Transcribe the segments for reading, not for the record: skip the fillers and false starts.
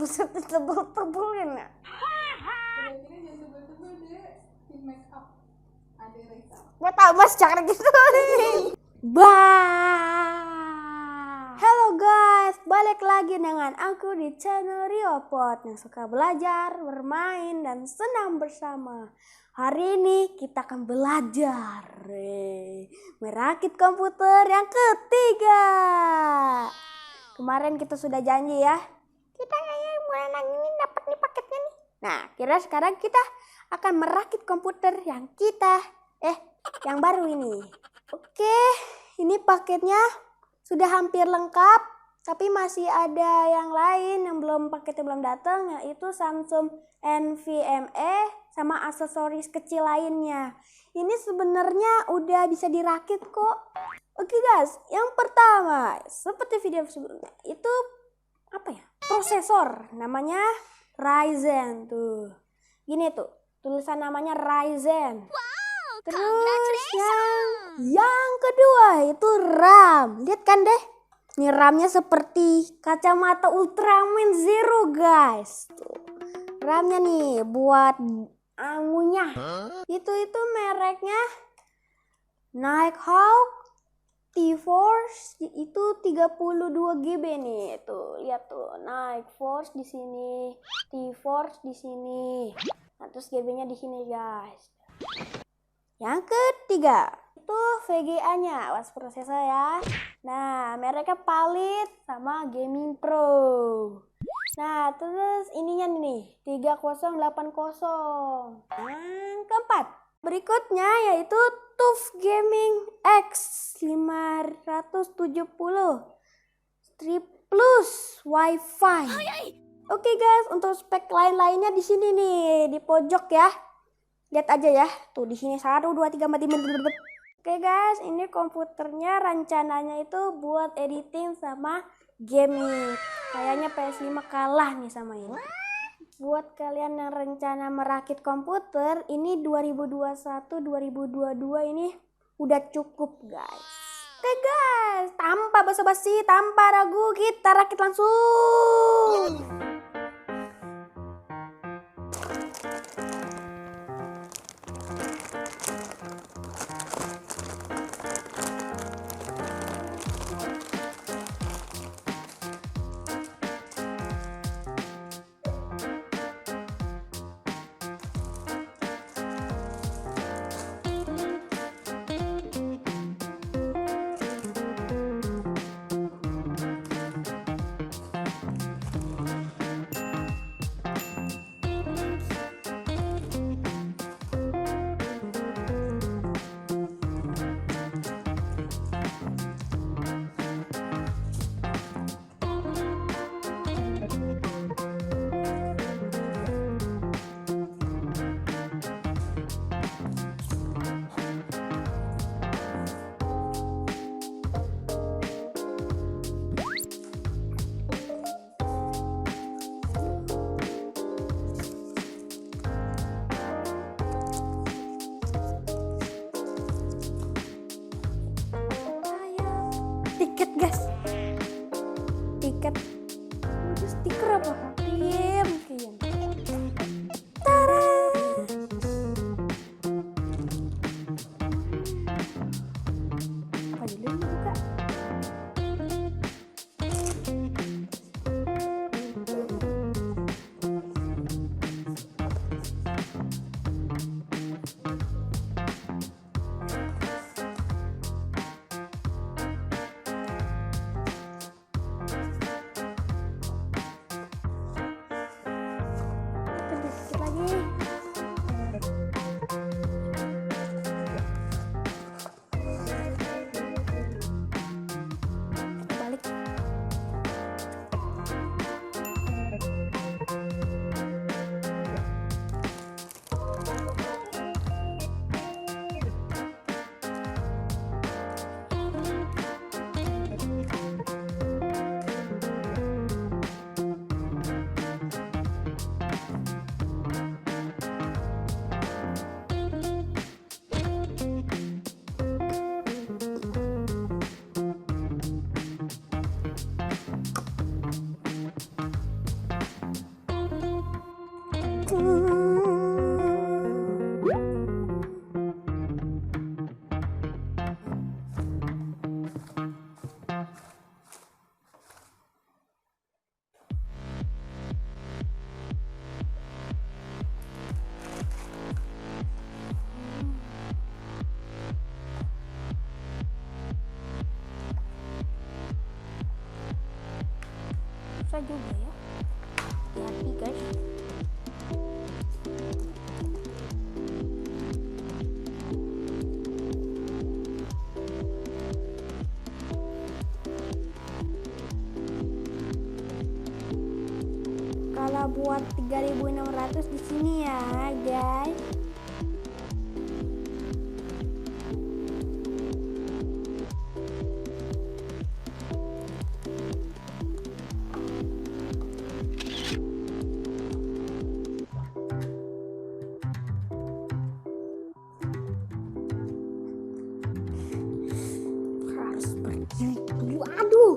buset tebel-tebelin ya. Kira-kira jangan tebel-tebel deh. Tim make up. Ada Reza. Gak tau mas cara gitu. Halo guys, balik lagi dengan aku di channel Riopot yang suka belajar, bermain, dan senang bersama. Hari ini kita akan belajar merakit komputer yang ketiga. Kemarin kita sudah janji ya, kita kayaknya bulan ini dapat nih paketnya nih. Nah, kira sekarang kita akan merakit komputer yang yang baru ini. Oke, ini paketnya sudah hampir lengkap, tapi masih ada yang lain yang paketnya belum datang, yaitu Samsung NVMe sama aksesoris kecil lainnya. Ini sebenarnya udah bisa dirakit kok. Oke guys, yang pertama seperti video sebelumnya itu prosesor namanya Ryzen tuh. Gini tuh tulisan namanya Ryzen. Terus yang kedua itu RAM. Lihat kan deh. Ini RAM-nya seperti kacamata Ultraman Zero guys. Tuh. RAM-nya nih buat angunya. Itu mereknya Nighthawk T-Force itu 32 GB nih. Tuh, lihat tuh. Nighthawk di sini, T-Force di sini. Nah, terus GB-nya di sini guys. Yang ketiga itu VGA-nya, awas prosesor ya. Nah, mereknya Palit sama Gaming Pro. Nah, terus ininya nih 3080. Yang keempat berikutnya yaitu TUF Gaming X 570 Strip Plus Wi-Fi. Oke guys, untuk spek lain-lainnya di sini nih di pojok ya. Lihat aja ya, tuh di sini 1, 2, 3, 4, 5. Oke guys, ini komputernya rencananya itu buat editing sama gaming. Kayaknya PS5 kalah nih sama ini. Buat kalian yang rencana merakit komputer, ini 2021-2022 ini udah cukup guys. Oke guys, tanpa basa-basi, tanpa ragu, kita rakit langsung. Tiket guys, tiket udah stiker apa? Game. Tara. Apa dulu ini buka? susah juga ya. Hati-hati guys. Kalau buat 3.600 di sini ya guys. Harus berdiri dulu. Aduh.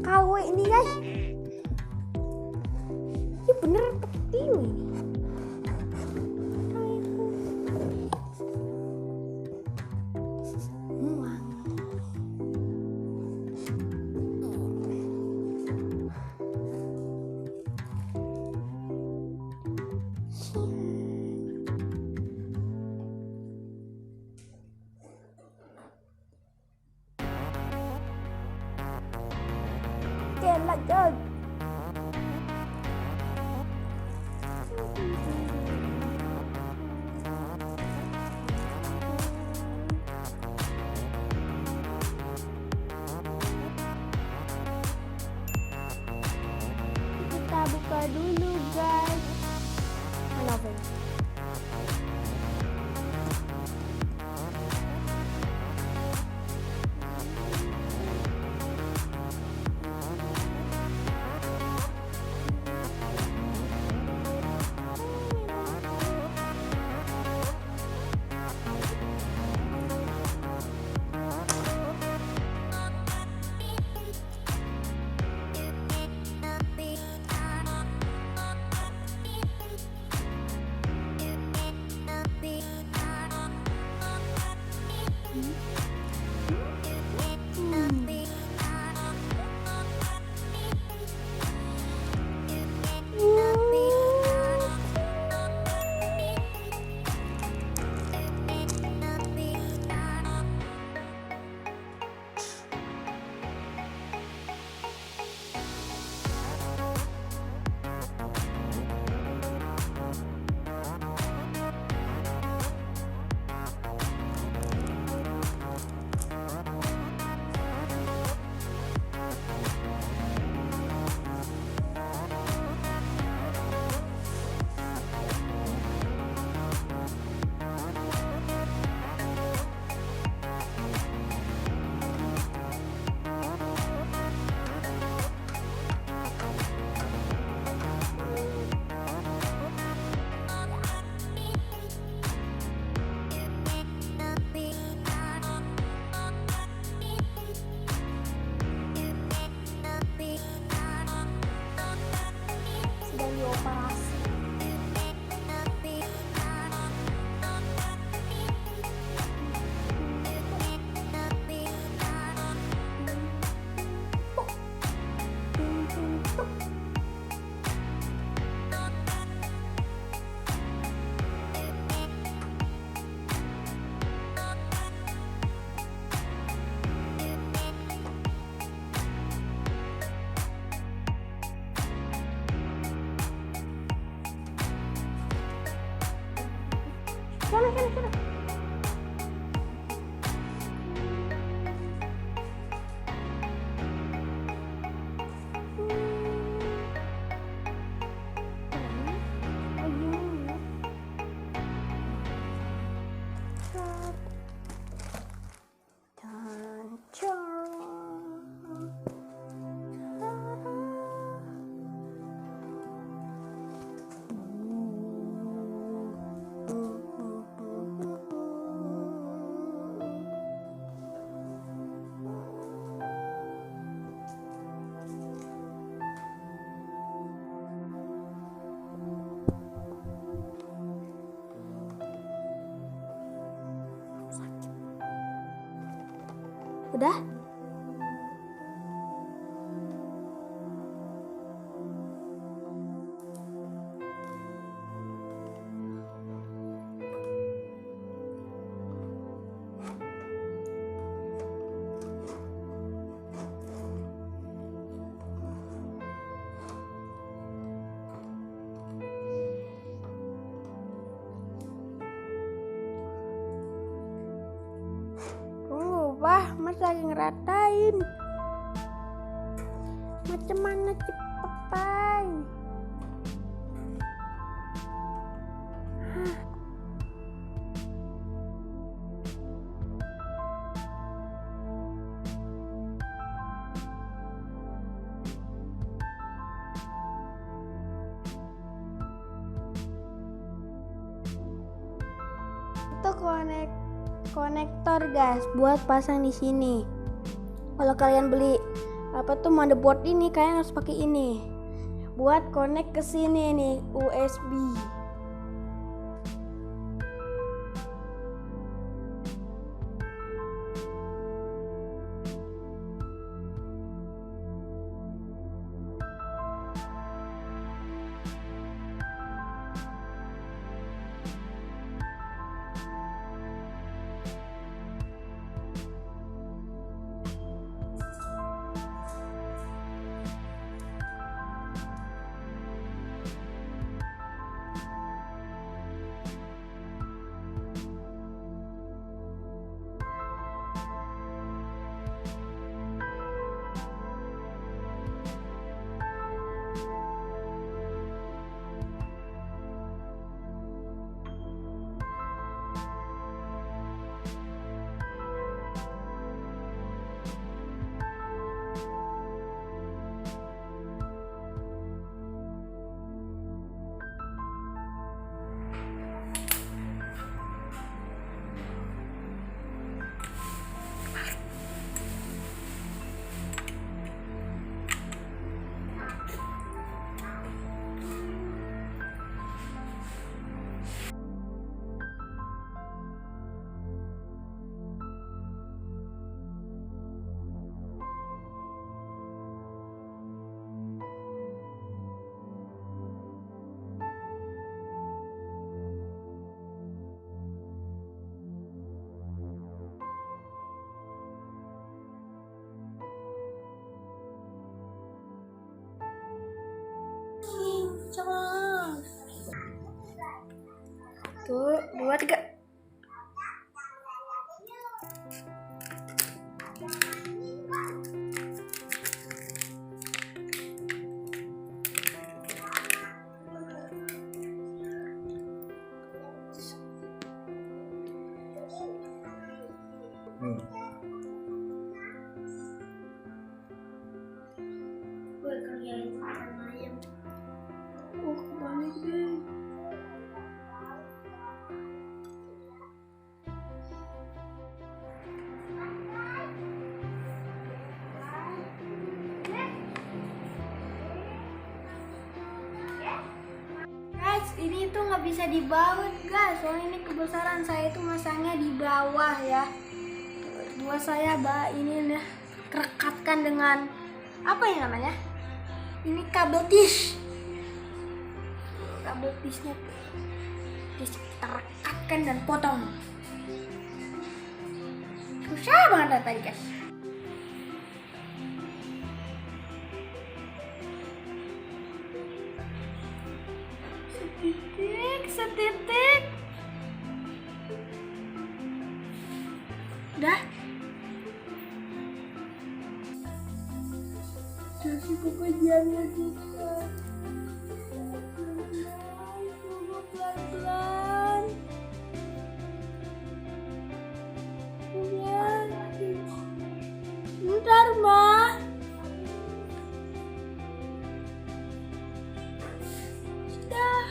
KW ini guys. Ini bener petiu ini. Oke, lanjut. Kita buka dulu guys. Mana Ven? Udah? Wah, Mas lagi ngeratain. Macam mana Cipapai? Itu konektor guys, buat pasang di sini. Kalau kalian beli motherboard ini, kalian harus pakai ini buat connect ke sini nih, USB. Tuh, 2, 3. Gue kerjain makan ayam. Oh, kebalik deh. Guys, ini tuh nggak bisa dibaut guys, soalnya ini kebesaran saya itu masangnya di bawah ya. Buat saya ini nih rekatkan dengan apa ya namanya? Ini kabel tish. Kabel tishnya kita rekatkan dan potong. Susah banget tadi guys. Setitik. Udah. Kasih pekerjaannya juga. Tunggu pelan-pelan. Bentar, Ma. Sudah.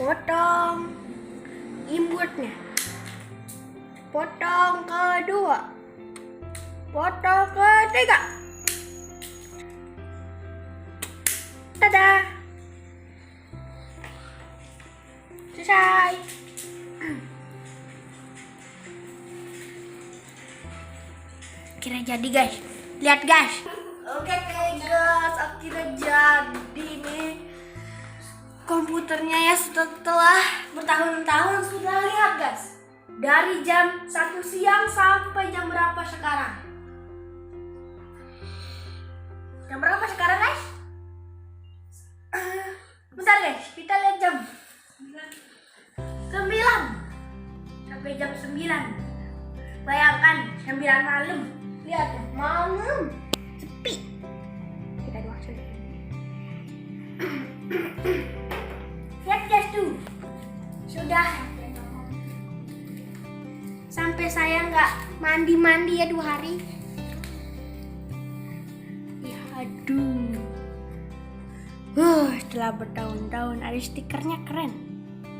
Potong imutnya. Potong kedua. Potong ketiga. Tada. Selesai. Kira jadi guys. Lihat guys. Oke guys, akhirnya jadi nih komputernya ya, setelah bertahun-tahun. Sudah lihat guys, dari jam 1 siang sampai jam berapa sekarang? Jam berapa sekarang guys? Bentar guys, kita lihat jam 9 sampai jam 9. Bayangkan 9 malam. Lihat ya, malam sepi. Kita doang saja. Lihat guys tuh, sudah sampai saya nggak mandi ya 2 hari. Ya aduh. Setelah bertahun-tahun ada stikernya keren.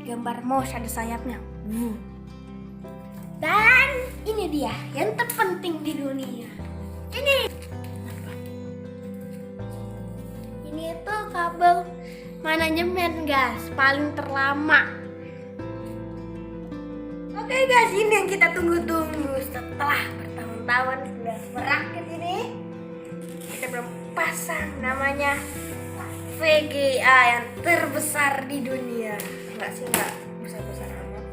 Gambar mouse ada sayapnya. Dan ini dia yang terpenting di dunia. Ini itu kabel manajemen guys, paling terlama. Oke guys, ini yang kita tunggu-tunggu setelah bertahun-tahun sudah merakit ini. Kita belum pasang, namanya VGA yang terbesar di dunia. Enggak sih, enggak besar-besar amat.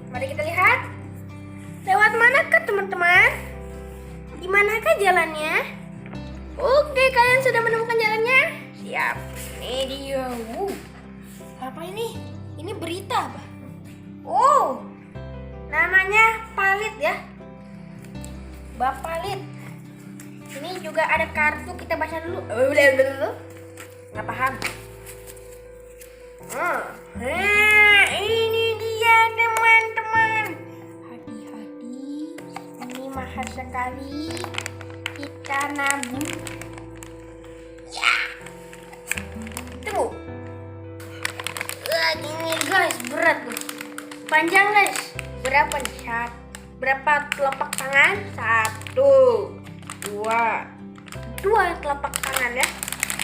Mari kita lihat. Lewat manakah teman-teman? Di manakah jalannya? Oke, kalian sudah menemukan jalannya? Siap. Ini dia. Apa ini? Ini berita apa? Oh, namanya Palit ya. Bapalit. Ini juga ada kartu, kita baca dulu. Nggak paham. Ini dia teman-teman. Hati-hati. Ini mahal sekali. Kita nabung. Ya. Tunggu. Gini guys, berat tuh. Panjang guys. Berapa nih? Berapa telapak tangan? 1, 2 telapak tangan ya.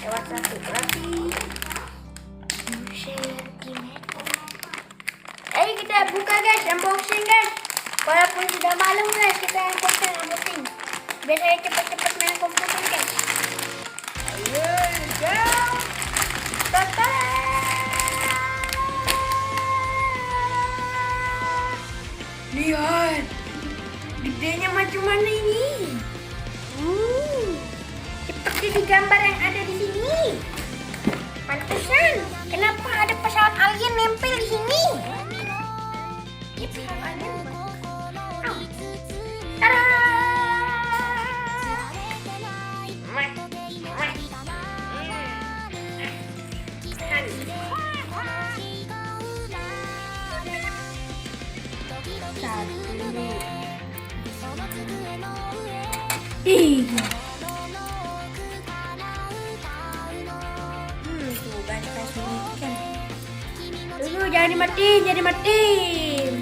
Lewat 1 berarti 2 cm. Ayo kita buka guys, unboxing guys. Walaupun sudah malam guys, kita unboxing. Biasanya cepat-cepat main komputer guys. Ayo, go. Tata. Lihat, gedenya macam mana ini? Seperti di gambar yang ada di sini. Pantesan, kenapa ada pesawat alien nempel di sini? Ini pesawat alien. Tada! Tuh guys, tunggu, jangan dimatiin.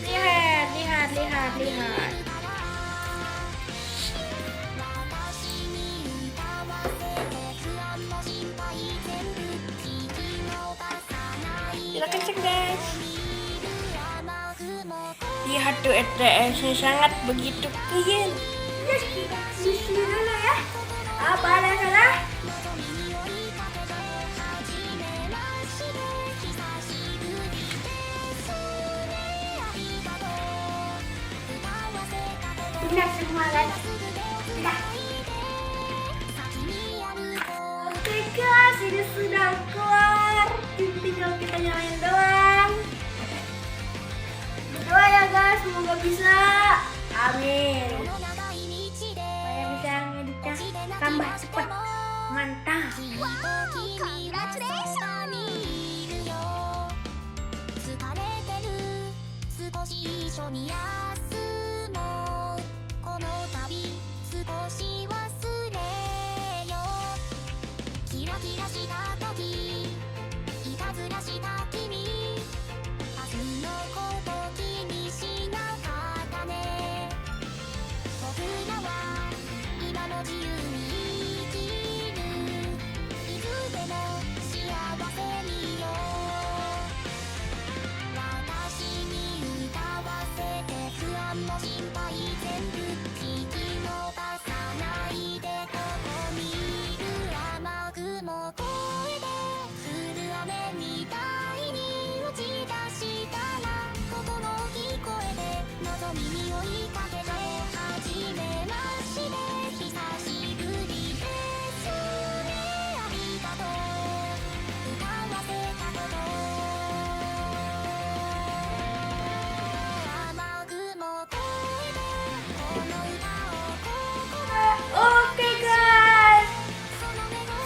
Lihat. Silakan cek guys. Lihat tuh ETS-nya sangat begitu keren. Yes, kita isi dulu ya. Apa ada salah? Benar semua guys. Sudah. Oke guys, ini sudah keluar. Tinggal kita nyalain doang. Berdoa ya guys, semoga bisa. Amin. Supaya bisa ngeditnya tambah cepat. Mantap.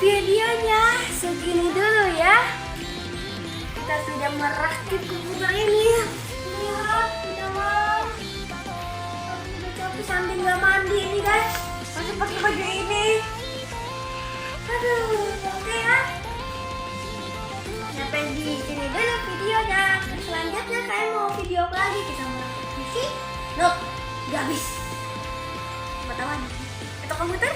videonya segini dulu ya. Kita sudah merakit komputer ini. Lihat, sudah mau. Udah capek sambil nggak mandi ini guys. Masih pakai baju ini. Aduh, oke ya. Sampai di sini dulu videonya. Selanjutnya kalian mau video apa lagi? Kita mau PC? Nope, gak habis. Pertama, atau komputer?